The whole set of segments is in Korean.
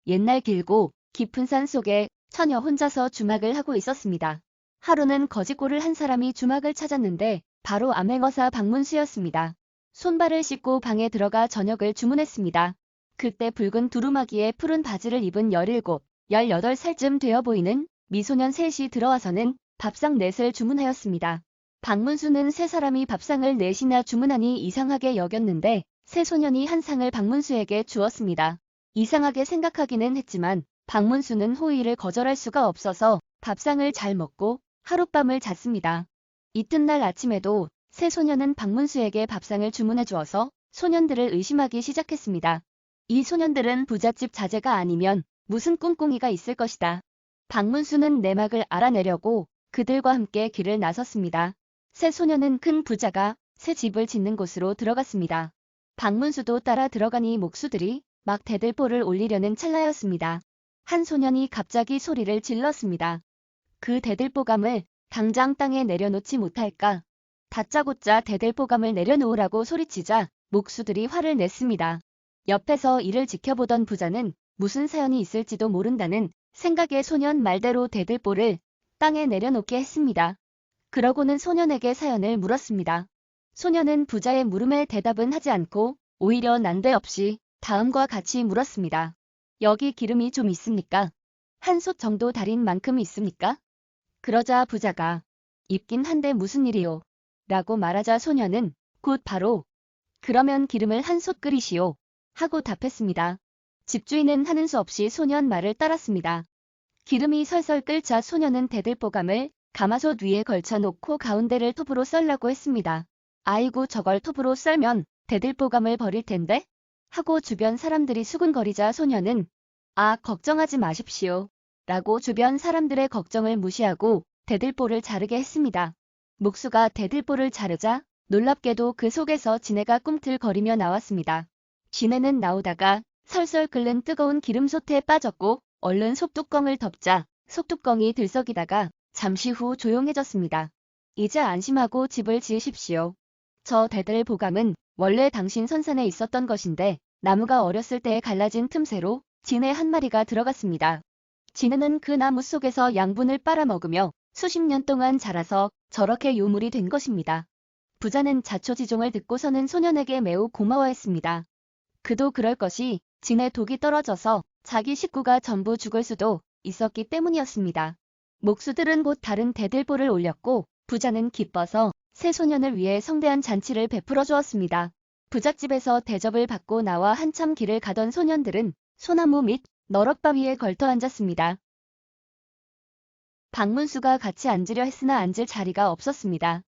옛날 길고 깊은 산 속에 처녀 혼자서 주막을 하고 있었습니다. 하루는 거지꼴을 한 사람이 주막을 찾았는데 바로 암행어사 박문수였습니다. 손발을 씻고 방에 들어가 저녁을 주문했습니다. 그때 붉은 두루마기에 푸른 바지를 입은 17, 18살쯤 되어 보이는 미소년 셋이 들어와서는 밥상 넷을 주문하였습니다. 박문수는 세 사람이 밥상을 넷이나 주문하니 이상하게 여겼는데 세 소년이 한 상을 박문수에게 주었습니다. 이상하게 생각하기는 했지만 박문수는 호의를 거절할 수가 없어서 밥상을 잘 먹고 하룻밤을 잤습니다. 이튿날 아침에도 세 소년은 박문수에게 밥상을 주문해 주어서 소년들을 의심하기 시작했습니다. 이 소년들은 부잣집 자제가 아니면 무슨 꿍꿍이가 있을 것이다. 박문수는 내막을 알아내려고 그들과 함께 길을 나섰습니다. 세 소년은 큰 부자가 새 집을 짓는 곳으로 들어갔습니다. 박문수도 따라 들어가니 목수들이 막 대들보를 올리려는 찰나였습니다. 한 소년이 갑자기 소리를 질렀습니다. 그 대들보감을 당장 땅에 내려놓지 못할까? 다짜고짜 대들보감을 내려놓으라고 소리치자 목수들이 화를 냈습니다. 옆에서 이를 지켜보던 부자는 무슨 사연이 있을지도 모른다는 생각에 소년 말대로 대들보를 땅에 내려놓게 했습니다. 그러고는 소년에게 사연을 물었습니다. 소년은 부자의 물음에 대답은 하지 않고 오히려 난데없이 다음과 같이 물었습니다. 여기 기름이 좀 있습니까? 한 솥 정도 달인 만큼 있습니까? 그러자 부자가 있긴 한데 무슨 일이요? 라고 말하자 소년은 곧 바로 그러면 기름을 한 솥 끓이시오 하고 답했습니다. 집주인은 하는 수 없이 소년 말을 따랐습니다. 기름이 설설 끓자 소년은 대들보감을 가마솥 위에 걸쳐놓고 가운데를 톱으로 썰라고 했습니다. 아이고 저걸 톱으로 썰면 대들보감을 버릴 텐데? 하고 주변 사람들이 수군거리자 소년은 아 걱정하지 마십시오 라고 주변 사람들의 걱정을 무시하고 대들보를 자르게 했습니다. 목수가 대들보를 자르자 놀랍게도 그 속에서 지네가 꿈틀거리며 나왔습니다. 지네는 나오다가 설설 끓는 뜨거운 기름솥에 빠졌고 얼른 솥뚜껑을 덮자 솥뚜껑이 들썩이다가 잠시 후 조용해졌습니다. 이제 안심하고 집을 지으십시오. 저 대들보감은 원래 당신 선산에 있었던 것인데 나무가 어렸을 때에 갈라진 틈새로 지네 한 마리가 들어갔습니다. 지네는 그 나무 속에서 양분을 빨아먹으며 수십 년 동안 자라서 저렇게 요물이 된 것입니다. 부자는 자초지종을 듣고서는 소년에게 매우 고마워했습니다. 그도 그럴 것이 지네 독이 떨어져서 자기 식구가 전부 죽을 수도 있었기 때문이었습니다. 목수들은 곧 다른 대들보를 올렸고 부자는 기뻐서 새 소년을 위해 성대한 잔치를 베풀어 주었습니다. 부잣집에서 대접을 받고 나와 한참 길을 가던 소년들은 소나무 밑 너럭바위에 걸터 앉았습니다. 박문수가 같이 앉으려 했으나 앉을 자리가 없었습니다.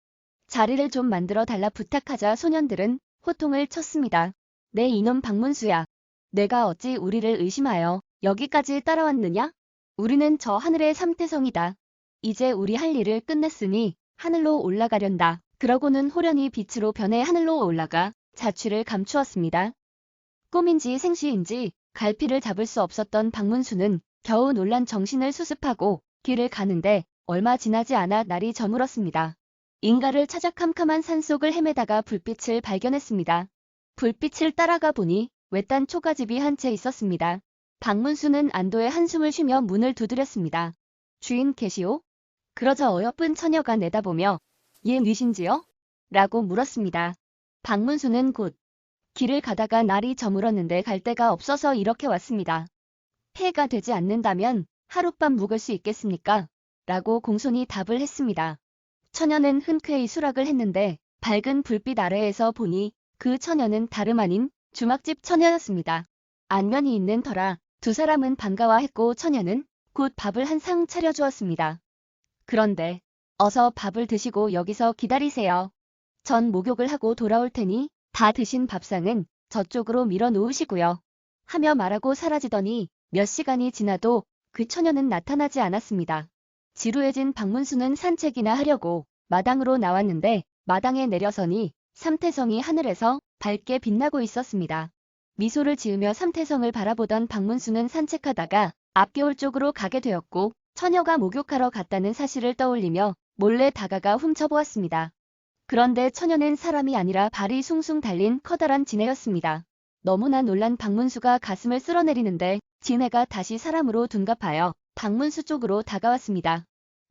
자리를 좀 만들어 달라 부탁하자 소년들은 호통을 쳤습니다. 내 이놈 박문수야. 내가 어찌 우리를 의심하여 여기까지 따라왔느냐? 우리는 저 하늘의 삼태성이다. 이제 우리 할 일을 끝냈으니 하늘로 올라가련다. 그러고는 호련히 빛으로 변해 하늘로 올라가 자취를 감추었습니다. 꿈인지 생시인지 갈피를 잡을 수 없었던 박문수는 겨우 놀란 정신을 수습하고 길을 가는데 얼마 지나지 않아 날이 저물었습니다. 인가를 찾아 캄캄한 산속을 헤매다가 불빛을 발견했습니다. 불빛을 따라가 보니 외딴 초가집이 한 채 있었습니다. 박문수는 안도의 한숨을 쉬며 문을 두드렸습니다. 주인 계시오? 그러자 어여쁜 처녀가 내다보며 예 뉘신지요? 라고 물었습니다. 박문수는 곧 길을 가다가 날이 저물었는데 갈 데가 없어서 이렇게 왔습니다. 폐가 되지 않는다면 하룻밤 묵을 수 있겠습니까? 라고 공손히 답을 했습니다. 처녀는 흔쾌히 수락을 했는데 밝은 불빛 아래에서 보니 그 처녀는 다름 아닌 주막집 처녀였습니다. 안면이 있는 터라 두 사람은 반가워했고 처녀는 곧 밥을 한 상 차려주었습니다. 그런데 어서 밥을 드시고 여기서 기다리세요. 전 목욕을 하고 돌아올 테니 다 드신 밥상은 저쪽으로 밀어 놓으시고요. 하며 말하고 사라지더니 몇 시간이 지나도 그 처녀는 나타나지 않았습니다. 지루해진 박문수는 산책이나 하려고 마당으로 나왔는데 마당에 내려서니 삼태성이 하늘에서 밝게 빛나고 있었습니다. 미소를 지으며 삼태성을 바라보던 박문수는 산책하다가 앞겨울 쪽으로 가게 되었고 처녀가 목욕하러 갔다는 사실을 떠올리며 몰래 다가가 훔쳐보았습니다. 그런데 처녀는 사람이 아니라 발이 숭숭 달린 커다란 지네였습니다. 너무나 놀란 박문수가 가슴을 쓸어내리는데 진해가 다시 사람으로 둔갑하여 박문수 쪽으로 다가왔습니다.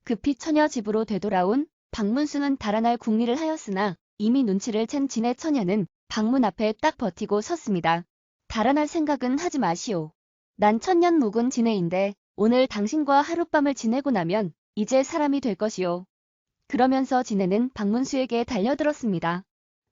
급히 처녀 집으로 되돌아온 박문수는 달아날 궁리를 하였으나 이미 눈치를 챈 진해 처녀는 방문 앞에 딱 버티고 섰습니다. 달아날 생각은 하지 마시오. 난 천년 묵은 진해인데 오늘 당신과 하룻밤을 지내고 나면 이제 사람이 될 것이오. 그러면서 진해는 박문수에게 달려들었습니다.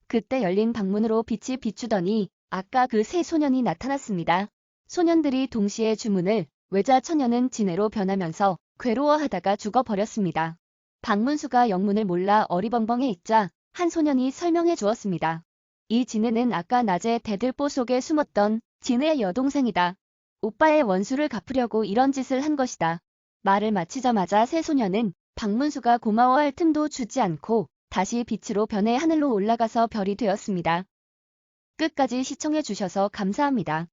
그때 열린 방문으로 빛이 비추더니 아까 그 세 소년이 나타났습니다. 소년들이 동시에 주문을 외자 처녀는 진해로 변하면서 괴로워하다가 죽어버렸습니다. 박문수가 영문을 몰라 어리벙벙해 있자 한 소년이 설명해 주었습니다. 이 진해는 아까 낮에 대들보 속에 숨었던 진해의 여동생이다. 오빠의 원수를 갚으려고 이런 짓을 한 것이다. 말을 마치자마자 세 소년은 박문수가 고마워할 틈도 주지 않고 다시 빛으로 변해 하늘로 올라가서 별이 되었습니다. 끝까지 시청해 주셔서 감사합니다.